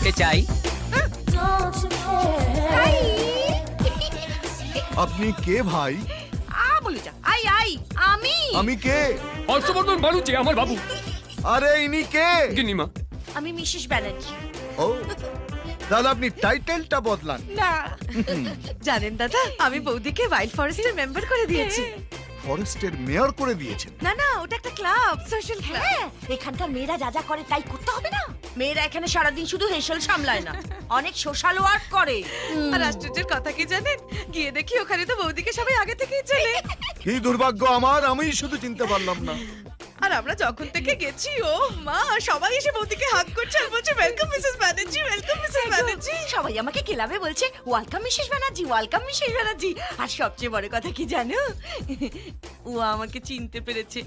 কাকে চাই? আপনি কে ভাই? বলে যা। আই আই আমি আমি কে? হর্ষবর্ধন বানুচি আমার বাবু। আরে ইনি কে? গিন্নিমা। আমি মিসেস ব্যানার্জি। ও দাদা, আপনি টাইটেলটা বদলান। না জানেন দাদা, আমি বৌদিকে ওয়াইল্ড ফরেস্টের মেম্বার করে দিয়েছি। ফরেস্টের মেয়র করে দিয়েছেন? না না, ওটা একটা ক্লাব, সোশ্যাল ক্লাব। হ্যাঁ, এখানকার মেয়েরা যা যা করে তাই করতে হবে না? মেয়েরা এখানে সারাদিন শুধু হেসেল সামলায় না, অনেক সোশ্যাল ওয়ার্ক করে। আর আশ্চর্যের কথা কি জানেন, গিয়ে দেখি ওখানে তো বৌদিকে সবাই আগে থেকেই চেনে। কি দুর্ভাগ্য আমার, আমি শুধু চিনতে পারলাম না। আর আমরা যখন থেকে গেছি, ও মা, সবাই এসে বৌদিকে হাগ করছে আর বলছে welcome Mrs Banerjee, welcome Mrs Banerjee. সবাই আমাকে ক্লাবে বলছে welcome Mrs Banerjee, welcome Mrs Banerjee. আর সবচেয়ে বড় কথা কি জানো, ও আমাকে চিনতে পেরেছে।